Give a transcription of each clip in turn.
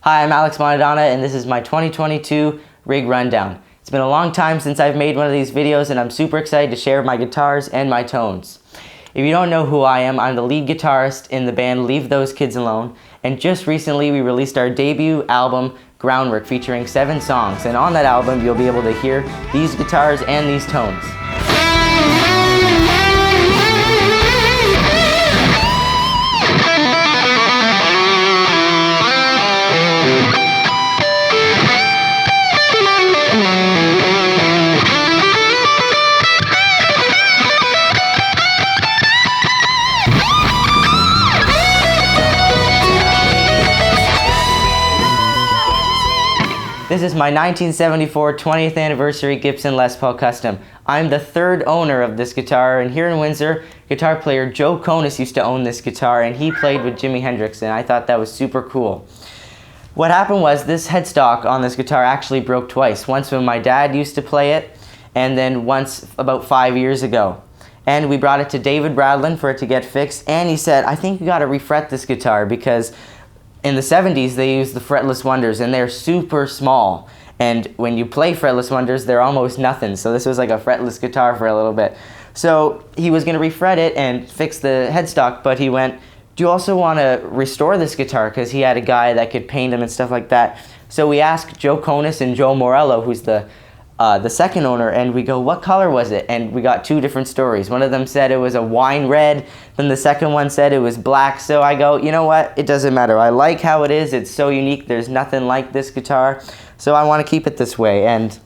Hi, I'm Alex Monadonna, and this is my 2022 rig rundown. It's been a long time since I've made one of these videos, and I'm super excited to share my guitars and my tones. If you don't know who I am, I'm the lead guitarist in the band Leave Those Kids Alone, and just recently we released our debut album, Groundwork, featuring 7 songs, and on that album you'll be able to hear these guitars and these tones. This is my 1974 20th anniversary Gibson Les Paul Custom. I'm the 3rd owner of this guitar, and here in Windsor, guitar player Joe Conus used to own this guitar, and he played with Jimi Hendrix, and I thought that was super cool. What happened was this headstock on this guitar actually broke twice. Once when my dad used to play it, and then once about 5 years ago. And we brought it to David Bradlin for it to get fixed, and he said, I think you gotta refret this guitar because in the 70s, they used the fretless wonders, and they're super small. And when you play fretless wonders, they're almost nothing. So this was like a fretless guitar for a little bit. So he was going to refret it and fix the headstock, but he went, do you also want to restore this guitar? Because he had a guy that could paint them and stuff like that. So we asked Joe Conus and Joe Morello, who's the second owner, and we go, what color was it? And we got 2 different stories. One of them said it was a wine red, then the second one said it was black. So I go, you know what, it doesn't matter. I like how it is, it's so unique, there's nothing like this guitar, so I want to keep it this way. And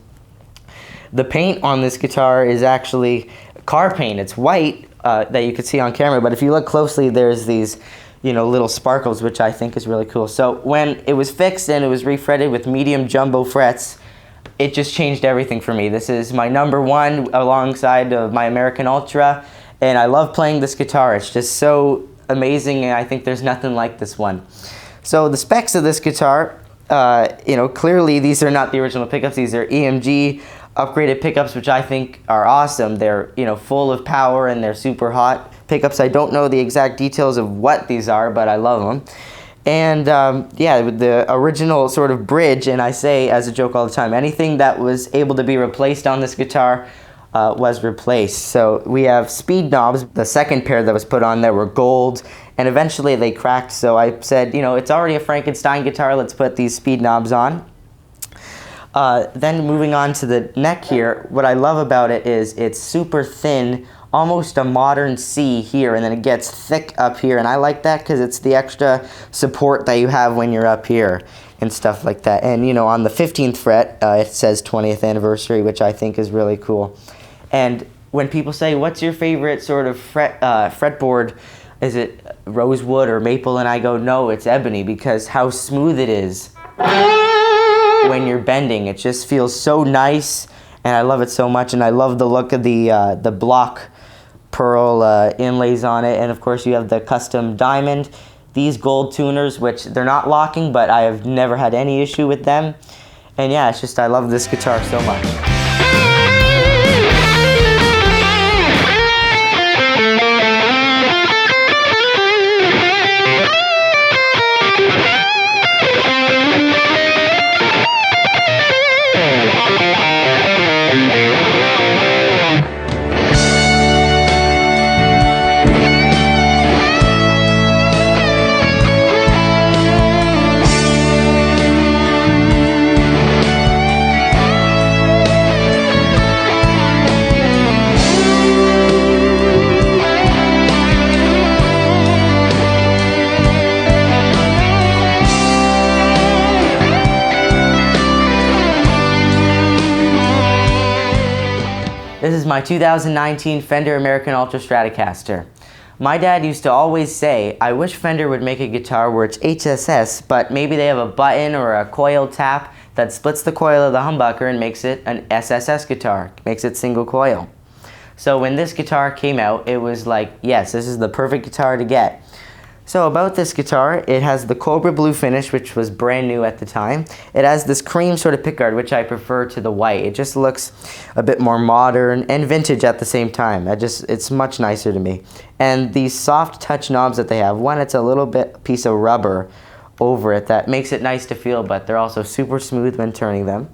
the paint on this guitar is actually car paint. It's white, that you can see on camera, but if you look closely, there's these little sparkles, which I think is really cool. So when it was fixed and it was refretted with medium jumbo frets, it just changed everything for me. This is my #1 alongside of my American Ultra, and I love playing this guitar. It's just so amazing, and I think there's nothing like this one. So the specs of this guitar, clearly these are not the original pickups. These are EMG upgraded pickups, which I think are awesome. They're full of power, and they're super hot pickups. I don't know the exact details of what these are, but I love them. And yeah, with the original sort of bridge, and I say as a joke all the time, anything that was able to be replaced on this guitar was replaced. So we have speed knobs. The second pair that was put on there were gold, and eventually they cracked. So I said, it's already a Frankenstein guitar, let's put these speed knobs on. Then moving on to the neck here, what I love about it is it's super thin, almost a modern C here, and then it gets thick up here, and I like that because it's the extra support that you have when you're up here and stuff like that. And on the 15th fret it says 20th anniversary, which I think is really cool. And when people say, what's your favorite sort of fretboard, is it rosewood or maple, and I go, no, it's ebony, because how smooth it is when you're bending. It just feels so nice, and I love it so much, and I love the look of the block pearl inlays on it, and of course you have the custom diamond. These gold tuners, which they're not locking, but I have never had any issue with them. And yeah, it's just I love this guitar so much. This is my 2019 Fender American Ultra Stratocaster. My dad used to always say, I wish Fender would make a guitar where it's HSS, but maybe they have a button or a coil tap that splits the coil of the humbucker and makes it an SSS guitar, makes it single coil. So when this guitar came out, it was like, yes, this is the perfect guitar to get. So about this guitar, it has the Cobra Blue finish, which was brand new at the time. It has this cream sort of pickguard, which I prefer to the white. It just looks a bit more modern and vintage at the same time. It's much nicer to me. And these soft touch knobs that they have, one, it's a little bit piece of rubber over it that makes it nice to feel, but they're also super smooth when turning them.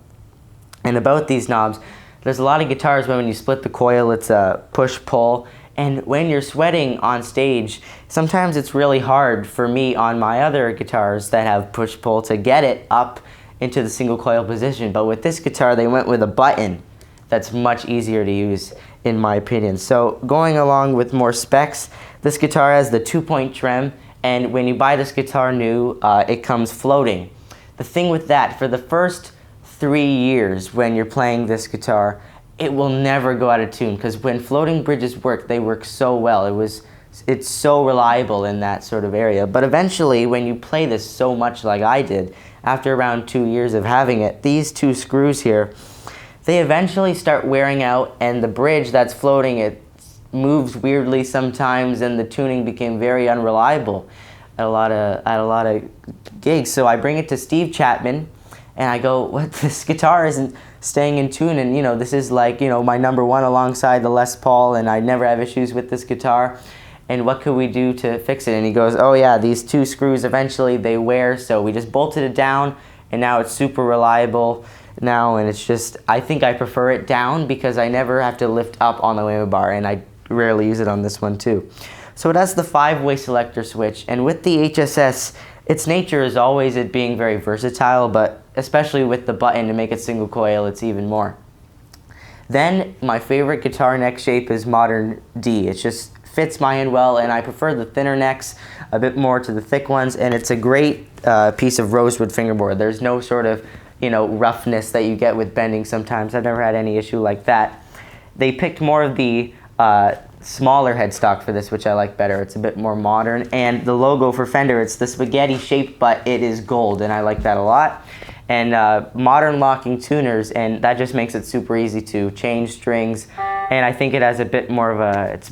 And about these knobs, there's a lot of guitars where when you split the coil, it's a push-pull. And when you're sweating on stage, sometimes it's really hard for me on my other guitars that have push-pull to get it up into the single coil position. But with this guitar, they went with a button that's much easier to use, in my opinion. So going along with more specs, this guitar has the 2-point trem, and when you buy this guitar new, it comes floating. The thing with that, for the first 3 years when you're playing this guitar, it will never go out of tune, because when floating bridges work, they work so well. It's so reliable in that sort of area. But eventually, when you play this so much like I did, after around 2 years of having it, these 2 screws here, they eventually start wearing out, and the bridge that's floating, it moves weirdly sometimes, and the tuning became very unreliable at a lot of gigs. So I bring it to Steve Chapman, and I go, "What? This guitar isn't staying in tune, and this is like my number one alongside the Les Paul, and I never have issues with this guitar. And what could we do to fix it?" And he goes, "Oh yeah, these 2 screws eventually they wear, so we just bolted it down, and now it's super reliable now, and it's just, I think I prefer it down because I never have to lift up on the whammy bar, and I rarely use it on this one too." So it has the 5-way selector switch, and with the HSS, its nature is always it being very versatile, but especially with the button to make it single coil, it's even more. Then my favorite guitar neck shape is modern D. It just fits my hand well, and I prefer the thinner necks a bit more to the thick ones, and it's a great piece of rosewood fingerboard. There's no sort of roughness that you get with bending sometimes. I've never had any issue like that. They picked more of the smaller headstock for this, which I like better. It's a bit more modern, and the logo for Fender, it's the spaghetti shape, but it is gold, and I like that a lot. And modern locking tuners, and that just makes it super easy to change strings, and I think it has a bit more of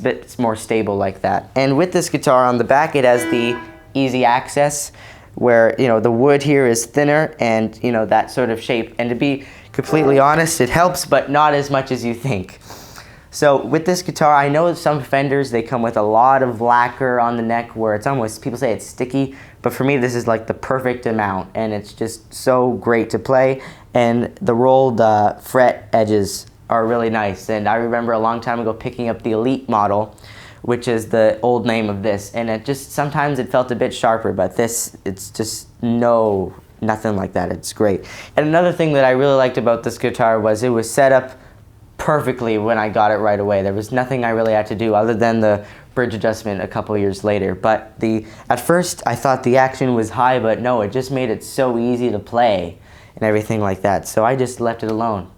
it's more stable like that. And with this guitar on the back, it has the easy access, where the wood here is thinner, and that sort of shape. And to be completely honest, it helps, but not as much as you think. So with this guitar, I know some Fenders, they come with a lot of lacquer on the neck where it's almost, people say it's sticky, but for me this is like the perfect amount, and it's just so great to play, and the rolled fret edges are really nice. And I remember a long time ago picking up the Elite model, which is the old name of this, and it just, sometimes it felt a bit sharper, but this, it's just nothing like that. It's great. And another thing that I really liked about this guitar was it was set up perfectly when I got it right away. There was nothing I really had to do other than the bridge adjustment a couple years later. But at first I thought the action was high, but no, it just made it so easy to play and everything like that. So I just left it alone.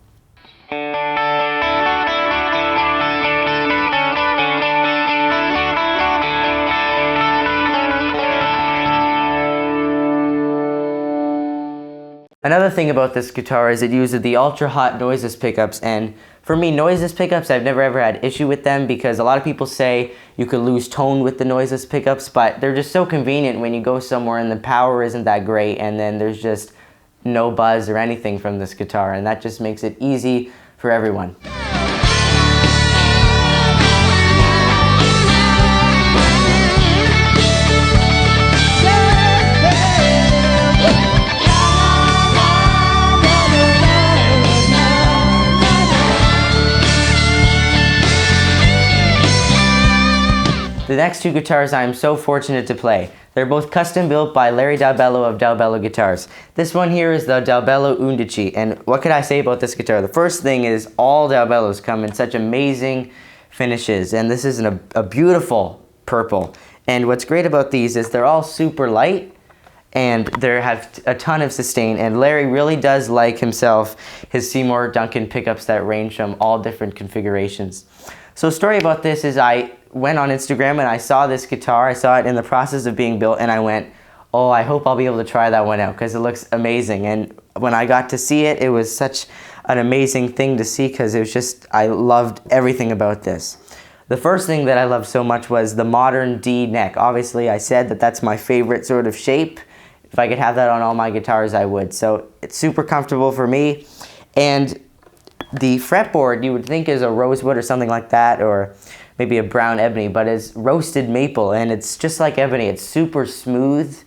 Another thing about this guitar is it uses the ultra hot noiseless pickups, and for me, noiseless pickups, I've never ever had issue with them, because a lot of people say you could lose tone with the noiseless pickups, but they're just so convenient when you go somewhere and the power isn't that great, and then there's just no buzz or anything from this guitar, and that just makes it easy for everyone. The next 2 guitars I am so fortunate to play. They're both custom built by Larry Dalbello of Dalbello Guitars. This one here is the Dalbello Undichi, and what could I say about this guitar? The first thing is all Dalbellos come in such amazing finishes, and this is a beautiful purple. And what's great about these is they're all super light, and they have a ton of sustain, and Larry really does like himself his Seymour Duncan pickups that range from all different configurations. So story about this is I went on Instagram and I saw this guitar. I saw it in the process of being built, and I went, oh, I hope I'll be able to try that one out because it looks amazing. And when I got to see it, it was such an amazing thing to see, because it was just, I loved everything about this. The first thing that I loved so much was the modern D neck. Obviously, I said that that's my favorite sort of shape. If I could have that on all my guitars, I would. So it's super comfortable for me. And the fretboard, you would think is a rosewood or something like that, or maybe a brown ebony, but it's roasted maple, and it's just like ebony. It's super smooth,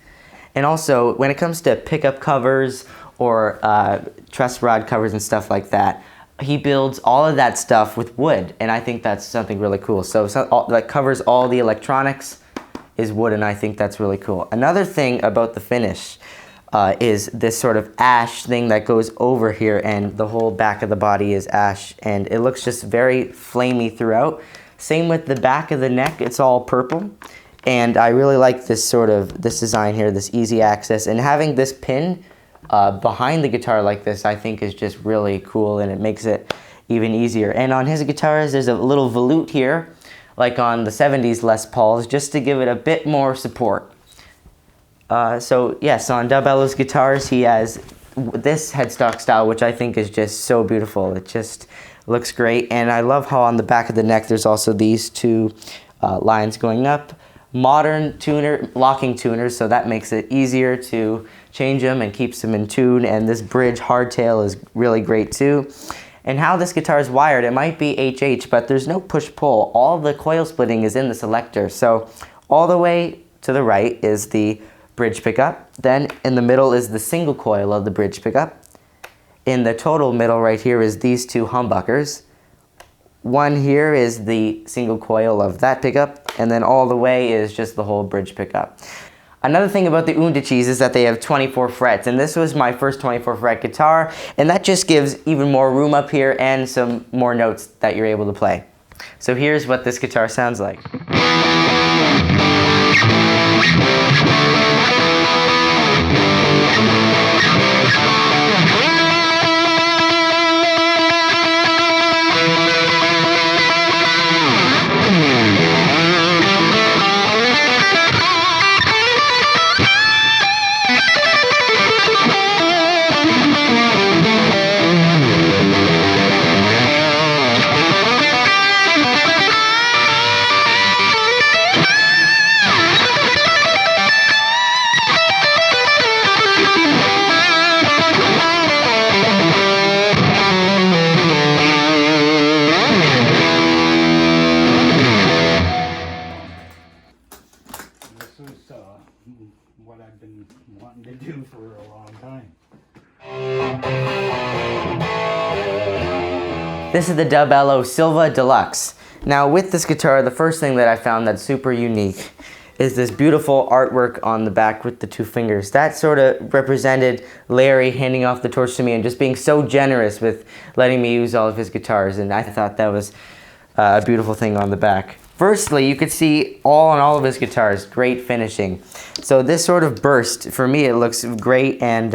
And also, when it comes to pickup covers or truss rod covers and stuff like that, he builds all of that stuff with wood, and I think that's something really cool. So that covers all the electronics is wood, and I think that's really cool. Another thing about the finish is this sort of ash thing that goes over here, and the whole back of the body is ash, and it looks just very flamey throughout. Same with the back of the neck, it's all purple. And I really like this design here, this easy access, and having this pin behind the guitar like this, I think is just really cool, and it makes it even easier. And on his guitars, there's a little volute here, like on the 70s Les Pauls, just to give it a bit more support. So yes, on Dalbello's guitars, he has this headstock style, which I think is just so beautiful. It just looks great, and I love how on the back of the neck, there's also these two lines going up. Modern locking tuners, so that makes it easier to change them and keeps them in tune. And this bridge hardtail is really great too. And how this guitar is wired, it might be HH, but there's no push-pull. All the coil splitting is in the selector. So all the way to the right is the bridge pickup. Then in the middle is the single coil of the bridge pickup. In the total middle right here is these two humbuckers. One here is the single coil of that pickup, and then all the way is just the whole bridge pickup. Another thing about the Undichis is that they have 24 frets, and this was my first 24 fret guitar, and that just gives even more room up here and some more notes that you're able to play. So here's what this guitar sounds like. What I've been wanting to do for a long time. This is the Dalbello Silva Deluxe. Now with this guitar, the first thing that I found that's super unique is this beautiful artwork on the back with the two fingers. That sort of represented Larry handing off the torch to me and just being so generous with letting me use all of his guitars, and I thought that was a beautiful thing on the back. Firstly, you could see on all of his guitars, great finishing. So this sort of burst, for me, it looks great. And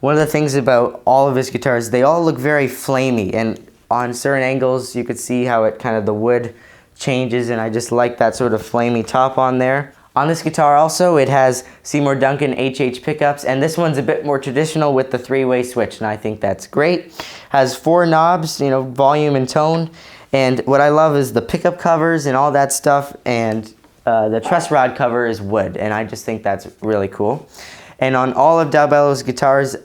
one of the things about all of his guitars, they all look very flamey. And on certain angles, you could see how it kind of, the wood changes. And I just like that sort of flamey top on there. On this guitar also, it has Seymour Duncan HH pickups. And this one's a bit more traditional with the three-way switch. And I think that's great. Has 4 knobs, you know, volume and tone. And what I love is the pickup covers and all that stuff, and the truss rod cover is wood, and I just think that's really cool. And on all of Dalbello's guitars, they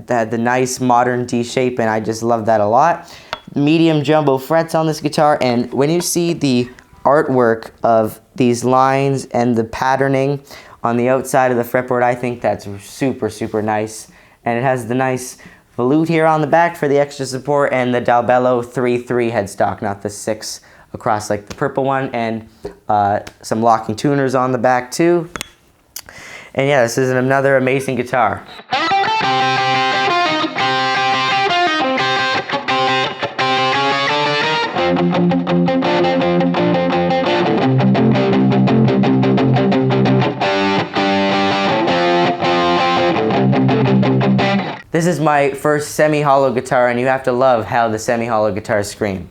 had the nice modern D shape, and I just love that a lot. Medium jumbo frets on this guitar, and when you see the artwork of these lines and the patterning on the outside of the fretboard, I think that's super, super nice. And it has the nice volute here on the back for the extra support, and the Dalbello 3-3 headstock, not the 6 across like the purple one, and some locking tuners on the back too. And yeah, this is another amazing guitar. This is my first semi-hollow guitar, and you have to love how the semi-hollow guitars scream.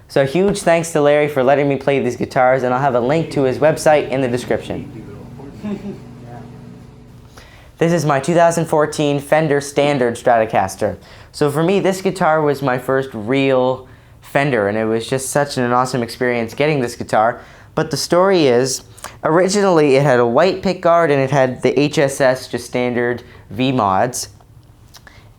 So huge thanks to Larry for letting me play these guitars, and I'll have a link to his website in the description. This is my 2014 Fender Standard Stratocaster. So for me, this guitar was my first real Fender, and it was just such an awesome experience getting this guitar. But the story is, originally it had a white pickguard and it had the HSS, just standard V mods.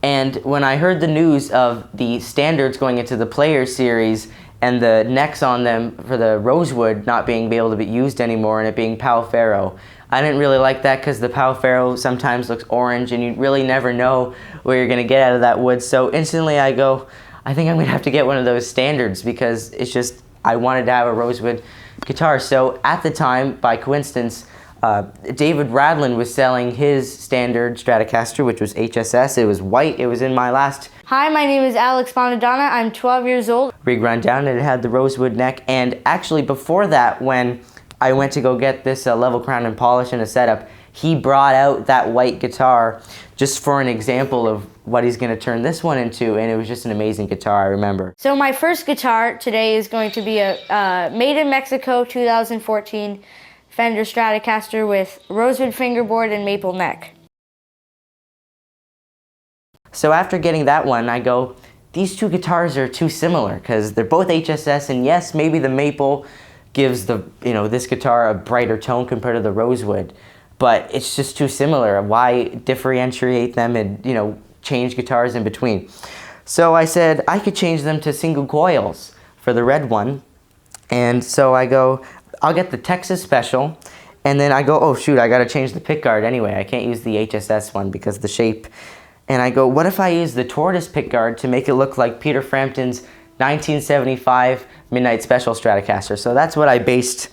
And when I heard the news of the standards going into the Player series and the necks on them for the rosewood not being able to be used anymore and it being Pau Ferro, I didn't really like that because the Pau Ferro sometimes looks orange and you really never know where you're going to get out of that wood. So instantly I go, I think I'm going to have to get one of those standards because it's just, I wanted to have a rosewood guitar. So at the time, by coincidence, David Radlin was selling his standard Stratocaster, which was HSS. It was white. It was in my last Hi, my name is Alex Bonadonna. I'm 12 years old. rig rundown, and it had the rosewood neck. And actually before that, when I went to go get this level crown and polish and a setup, he brought out that white guitar just for an example of what he's going to turn this one into, and it was just an amazing guitar, I remember. So my first guitar today is going to be a made in Mexico 2014 Fender Stratocaster with rosewood fingerboard and maple neck. So after getting that one, I go, these two guitars are too similar because they're both HSS, and yes, maybe the maple gives the, this guitar a brighter tone compared to the rosewood, but it's just too similar. Why differentiate them and, change guitars in between? So I said I could change them to single coils for the red one. And so I go, I'll get the Texas Special, and then I go, oh shoot, I gotta change the pickguard anyway. I can't use the HSS one because of the shape. And I go, what if I use the tortoise pickguard to make it look like Peter Frampton's 1975 Midnight Special Stratocaster? So that's what I based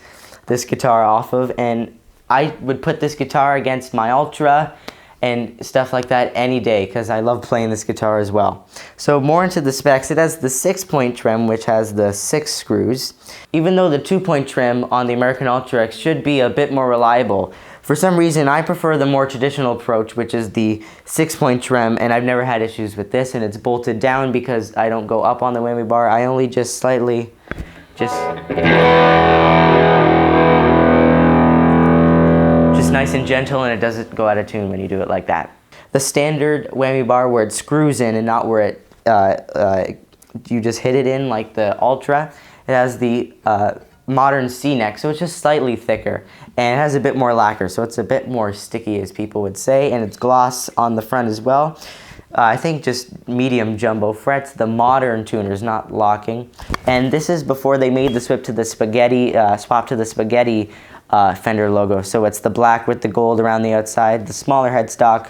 this guitar off of, and I would put this guitar against my Ultra and stuff like that any day because I love playing this guitar as well. So more into the specs, it has the 6-point trim, which has the 6 screws. Even though the 2-point trim on the American Ultra X should be a bit more reliable, for some reason I prefer the more traditional approach, which is the 6-point trim, and I've never had issues with this, and it's bolted down because I don't go up on the whammy bar. I only just slightly, just nice and gentle, and it doesn't go out of tune when you do it like that. The standard whammy bar where it screws in and not where it you just hit it in like the Ultra, it has the modern C-neck, so it's just slightly thicker, and it has a bit more lacquer, so it's a bit more sticky, as people would say, and it's gloss on the front as well. I think just medium jumbo frets. The modern tuner's not locking, and this is before they made the swap to the spaghetti Fender logo. So it's the black with the gold around the outside, the smaller headstock,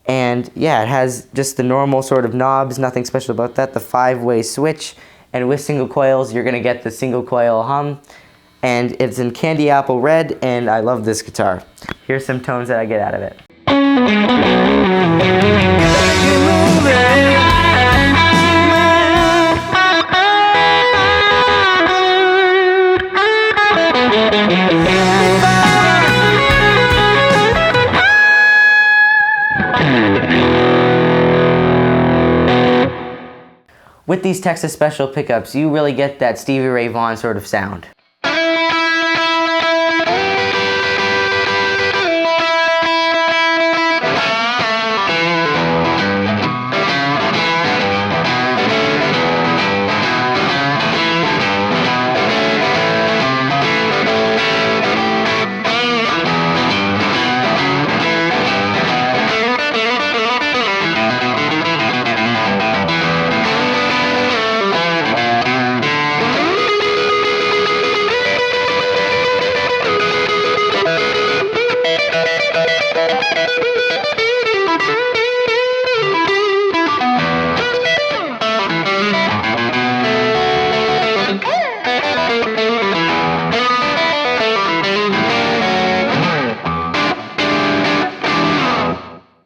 and yeah, it has just the normal sort of knobs, nothing special about that. The 5-way switch, and with single coils, you're gonna get the single coil hum, and it's in candy apple red, and I love this guitar. Here's some tones that I get out of it. With these Texas Special pickups, you really get that Stevie Ray Vaughan sort of sound.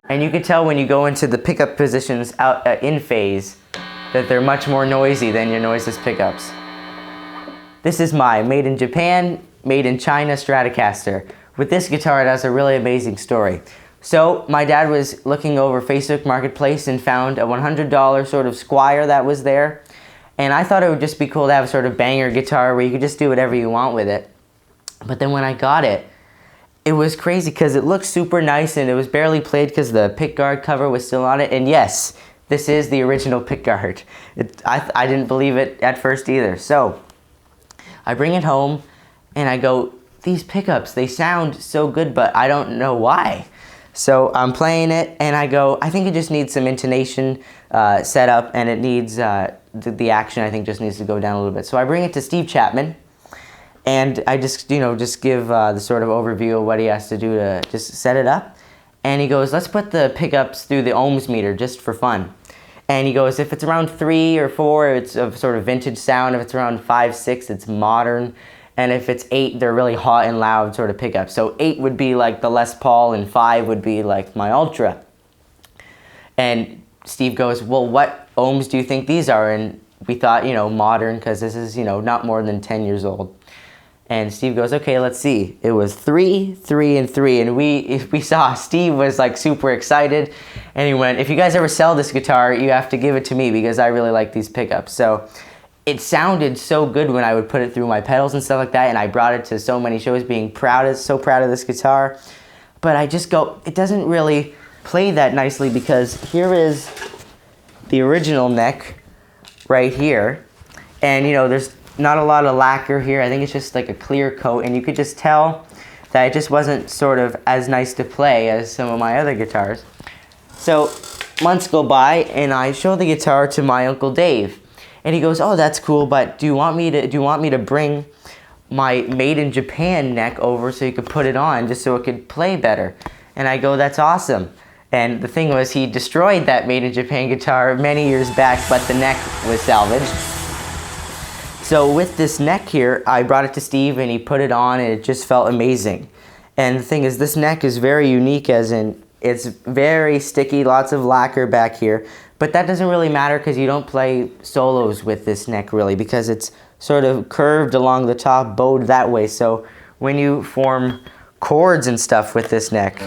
And you can tell when you go into the pickup positions out in phase that they're much more noisy than your noiseless pickups. This is my made in Japan, made in China Stratocaster. With this guitar, it has a really amazing story. So my dad was looking over Facebook Marketplace and found a $100 sort of Squire that was there. And I thought it would just be cool to have a sort of banger guitar where you could just do whatever you want with it. But then when I got it, it was crazy because it looked super nice and it was barely played because the pickguard cover was still on it. And yes, this is the original pickguard. I didn't believe it at first either. So I bring it home And I go, these pickups, they sound so good, but I don't know why. So I'm playing it, and I go, I think it just needs some intonation set up, and it needs, the action I think just needs to go down a little bit. So I bring it to Steve Chapman, and I just, just give the sort of overview of what he has to do to just set it up. And he goes, let's put the pickups through the ohms meter just for fun. And he goes, if it's around 3 or 4, it's a sort of vintage sound. If it's around 5, 6, it's modern. And if it's 8, they're really hot and loud sort of pickups. So 8 would be like the Les Paul, and 5 would be like my Ultra. And Steve goes, well, what ohms do you think these are? And we thought, modern, because this is, not more than 10 years old. And Steve goes, okay, let's see. It was 3, 3, and 3. And we saw Steve was like super excited. And he went, if you guys ever sell this guitar, you have to give it to me because I really like these pickups. So it sounded so good when I would put it through my pedals and stuff like that. And I brought it to so many shows, being so proud of this guitar. But I just go, it doesn't really play that nicely because here is the original neck right here. And there's not a lot of lacquer here. I think it's just like a clear coat, and you could just tell that it just wasn't sort of as nice to play as some of my other guitars. So months go by, and I show the guitar to my Uncle Dave, and he goes, oh, that's cool, but do you want me to bring my made in Japan neck over so you could put it on just so it could play better? And I go, that's awesome. And the thing was, he destroyed that made in Japan guitar many years back, but the neck was salvaged. So with this neck here, I brought it to Steve, and he put it on, and it just felt amazing. And the thing is, this neck is very unique, as in it's very sticky, lots of lacquer back here. But that doesn't really matter because you don't play solos with this neck really, because it's sort of curved along the top, bowed that way. So when you form chords and stuff with this neck,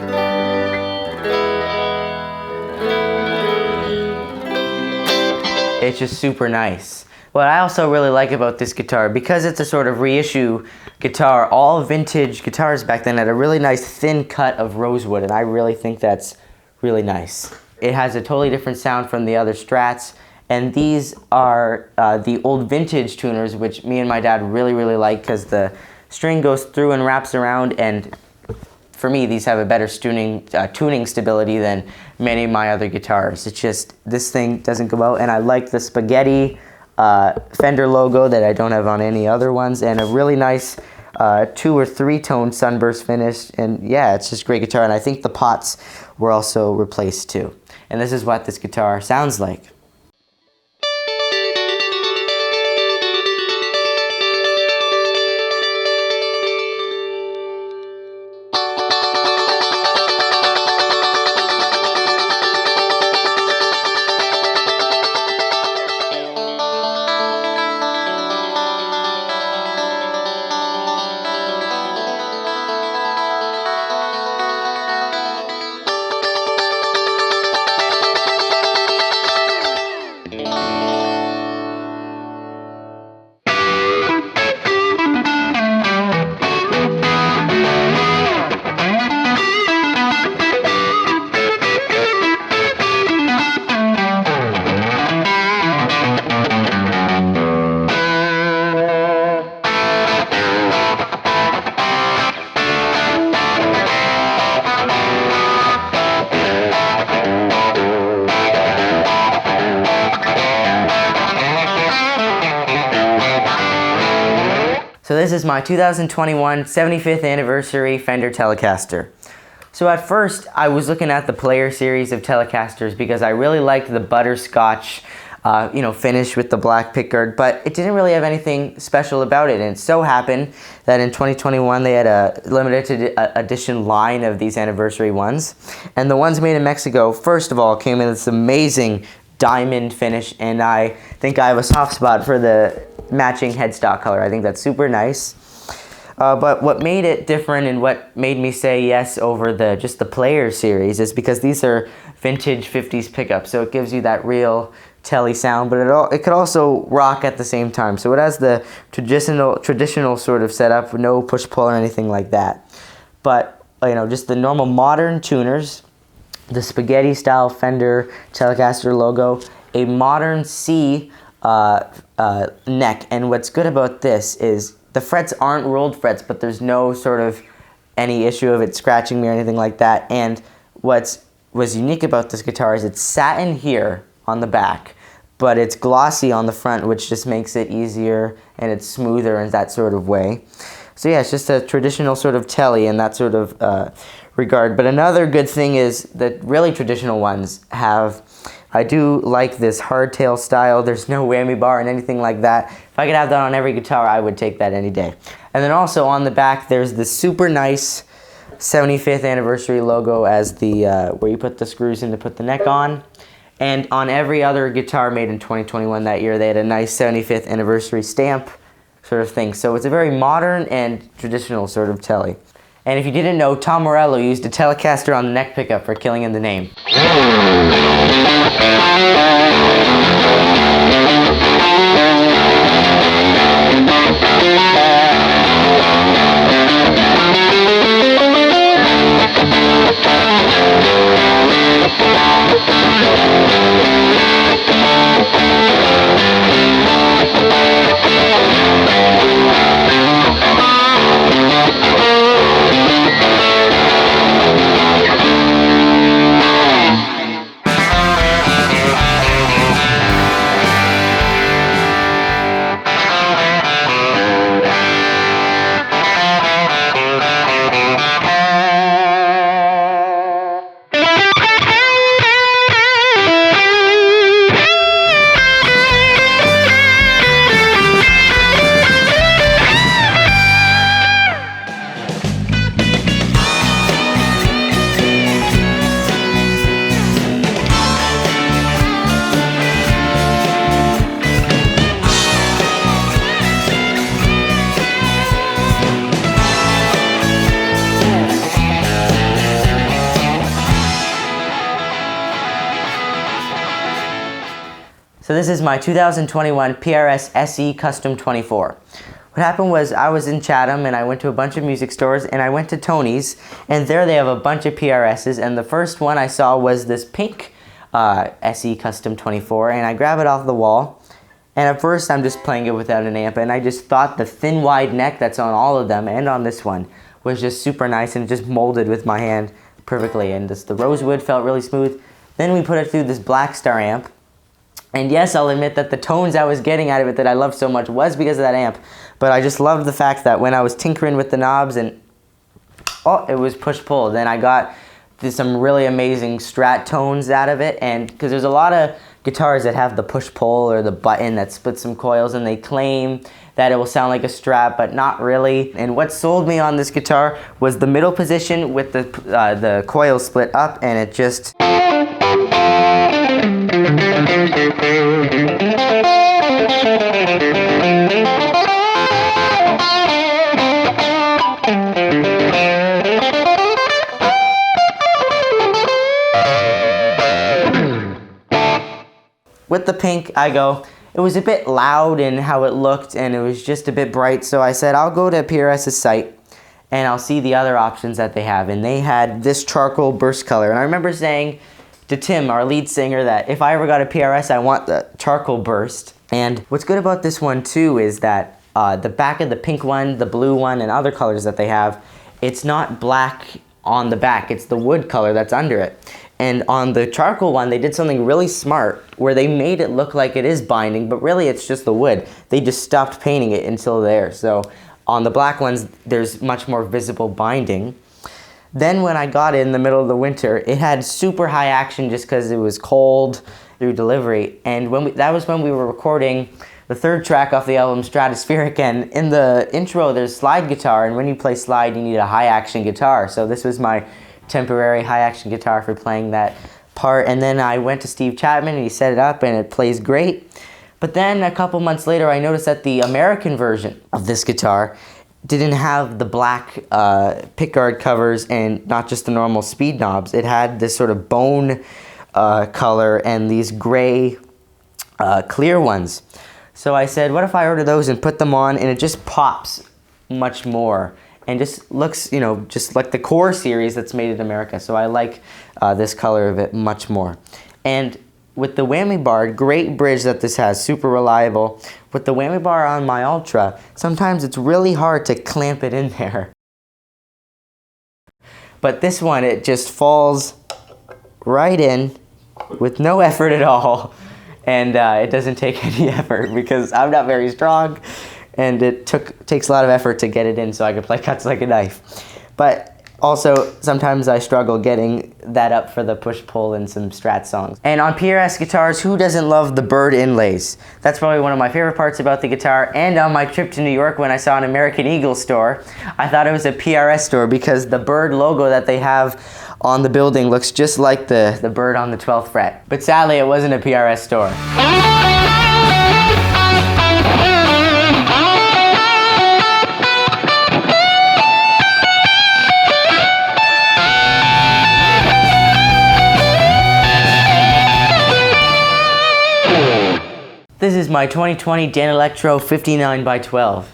it's just super nice. What I also really like about this guitar, because it's a sort of reissue guitar, all vintage guitars back then had a really nice thin cut of rosewood, and I really think that's really nice. It has a totally different sound from the other Strats, and these are the old vintage tuners, which me and my dad really, really like because the string goes through and wraps around, and for me, these have a better tuning stability than many of my other guitars. It's just, this thing doesn't go out, and I like the spaghetti Fender logo that I don't have on any other ones, and a really nice 2 or 3 tone sunburst finish. And yeah, it's just a great guitar, and I think the pots were also replaced too. And this is what this guitar sounds like. So this is my 2021 75th anniversary Fender Telecaster. So at first, I was looking at the Player series of Telecasters because I really liked the butterscotch finish with the black pickguard, but it didn't really have anything special about it. And it so happened that in 2021 they had a limited edition line of these anniversary ones. And the ones made in Mexico, first of all, came in this amazing diamond finish, and I think I have a soft spot for the matching headstock color. I think that's super nice. But what made it different and what made me say yes over just the Player series is because these are vintage 50s pickups, so it gives you that real telly sound, but it could also rock at the same time. So it has the traditional sort of setup, no push-pull or anything like that. But just the normal modern tuners, the spaghetti style Fender Telecaster logo, a modern C neck, and what's good about this is The frets aren't rolled frets, but there's no sort of any issue of it scratching me or anything like that. And what was unique about this guitar is it's satin here on the back, but it's glossy on the front, which just makes it easier and it's smoother in that sort of way. So yeah, it's just a traditional sort of telly in that sort of regard. But another good thing is that really traditional ones have, I do like this hardtail style. There's no whammy bar and anything like that. If I could have that on every guitar, I would take that any day. And then also on the back, there's this super nice 75th anniversary logo as the, where you put the screws in to put the neck on. And on every other guitar made in 2021 that year, they had a nice 75th anniversary stamp sort of thing. So it's a very modern and traditional sort of telly. And if you didn't know, Tom Morello used a Telecaster on the neck pickup for Killing in the Name. So this is my 2021 PRS SE Custom 24. What happened was I was in Chatham and I went to a bunch of music stores and I went to Tony's and there they have a bunch of PRSs, and the first one I saw was this pink SE Custom 24, and I grab it off the wall, and at first I'm just playing it without an amp, and I just thought the thin wide neck that's on all of them and on this one was just super nice and just molded with my hand perfectly, and just the rosewood felt really smooth. Then we put it through this Black Star amp. And yes, I'll admit that the tones I was getting out of it that I loved so much was because of that amp. But I just loved the fact that when I was tinkering with the knobs and, oh, it was push-pull. Then I got some really amazing Strat tones out of it. And because there's a lot of guitars that have the push-pull or the button that splits some coils, and they claim that it will sound like a Strat, but not really. And what sold me on this guitar was the middle position with the coil split up, and it just... With the pink, it was a bit loud in how it looked, and it was just a bit bright, so I said I'll go to PRS's site and I'll see the other options that they have. And they had this charcoal burst color, and I remember saying to Tim, our lead singer, that if I ever got a PRS, I want the charcoal burst. And what's good about this one too is that the back of the pink one, the blue one, and other colors that they have, it's not black on the back, it's the wood color that's under it. And on the charcoal one, they did something really smart where they made it look like it is binding, but really it's just the wood. They just stopped painting it until there. So on the black ones, there's much more visible binding. Then when I got it in the middle of the winter, it had super high action just because it was cold through delivery. And that was when we were recording the third track off the album, Stratospheric. And in the intro, there's slide guitar. And when you play slide, you need a high action guitar. So this was my temporary high action guitar for playing that part. And then I went to Steve Chapman and he set it up and it plays great. But then a couple months later, I noticed that the American version of this guitar didn't have the black pickguard covers and not just the normal speed knobs. It had this sort of bone color and these gray clear ones. So I said, what if I order those and put them on, and it just pops much more and just looks, you know, just like the Core series that's made in America. So I like this color of it much more. And with the whammy bar, great bridge that this has, super reliable. With the whammy bar on my Ultra, sometimes it's really hard to clamp it in there. But this one, it just falls right in with no effort at all. And it doesn't take any effort because I'm not very strong. And it takes a lot of effort to get it in so I can play Cuts Like a Knife. But also, sometimes I struggle getting that up for the push-pull in some Strat songs. And on PRS guitars, who doesn't love the bird inlays? That's probably one of my favorite parts about the guitar. And on my trip to New York when I saw an American Eagle store, I thought it was a PRS store because the bird logo that they have on the building looks just like the bird on the 12th fret. But sadly, it wasn't a PRS store. This is my 2020 Danelectro 59x12.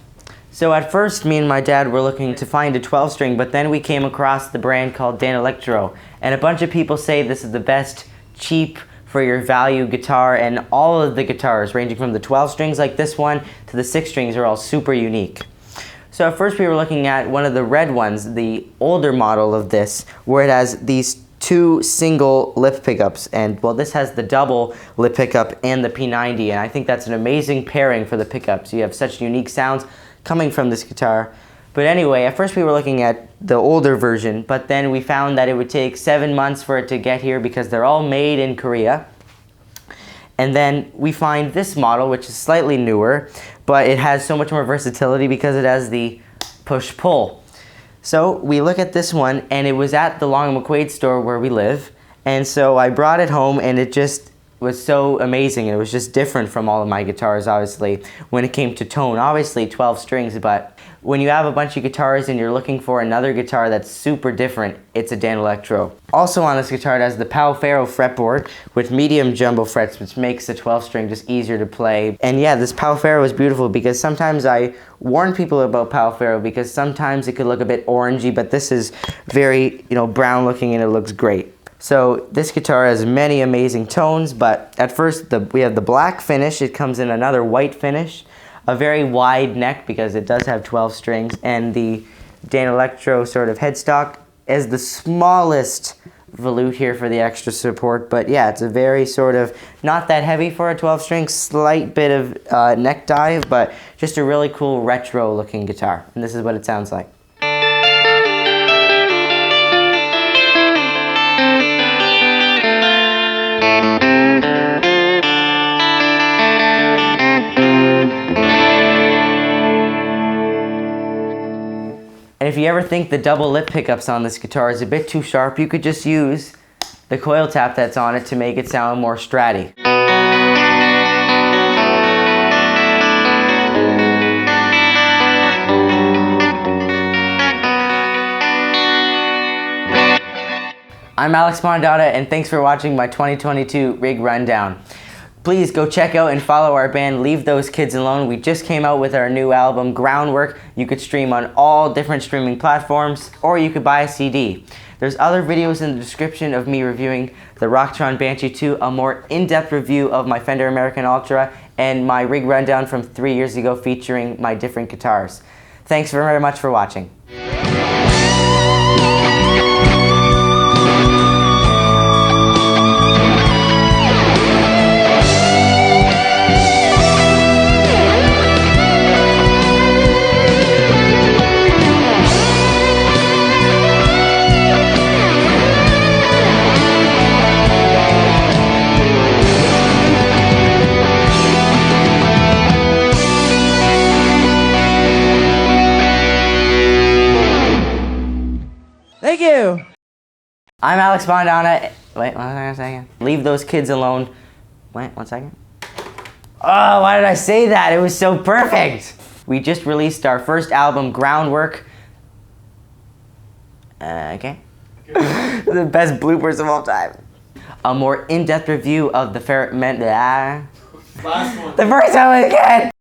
So at first, me and my dad were looking to find a 12 string, but then we came across the brand called Danelectro. And a bunch of people say this is the best cheap for your value guitar, and all of the guitars, ranging from the 12 strings like this one to the 6 strings, are all super unique. So at first we were looking at one of the red ones, the older model of this, where it has these 2 single lip pickups, and well, this has the double lip pickup and the P90, and I think that's an amazing pairing for the pickups. You have such unique sounds coming from this guitar. But anyway, at first we were looking at the older version, but then we found that it would take 7 months for it to get here because they're all made in Korea. And then we find this model, which is slightly newer, but it has so much more versatility because it has the push-pull. So we look at this one, and it was at the Long and McQuaid store where we live, and so I brought it home, and it just was so amazing. It was just different from all of my guitars, obviously, when it came to tone. Obviously 12 strings, but when you have a bunch of guitars and you're looking for another guitar that's super different, it's a Danelectro. Also on this guitar, it has the Pau Ferro fretboard with medium jumbo frets, which makes the 12 string just easier to play. And yeah, this Pau Ferro is beautiful because sometimes I warn people about Pau Ferro because sometimes it could look a bit orangey, but this is very, brown looking and it looks great. So this guitar has many amazing tones, but at first we have the black finish. It comes in another white finish, a very wide neck because it does have 12 strings, and the Danelectro sort of headstock is the smallest volute here for the extra support. But yeah, it's a very sort of, not that heavy for a 12 string, slight bit of neck dive, but just a really cool retro looking guitar. And this is what it sounds like. And if you ever think the double lip pickups on this guitar is a bit too sharp, you could just use the coil tap that's on it to make it sound more stratty. I'm Alex Mondada, and thanks for watching my 2022 rig rundown. Please go check out and follow our band Leave Those Kids Alone. We just came out with our new album, Groundwork. You could stream on all different streaming platforms, or you could buy a CD. There's other videos in the description of me reviewing the Rocktron Banshee 2, a more in-depth review of my Fender American Ultra, and my rig rundown from 3 years ago featuring my different guitars. Thanks very much for watching. Thank you. I'm Alex Mondana. Wait, one second. Leave Those Kids Alone. Wait, 1 second. Oh, why did I say that? It was so perfect. We just released our first album, Groundwork. Okay. The best bloopers of all time. A more in-depth review of the Last one. The first one again.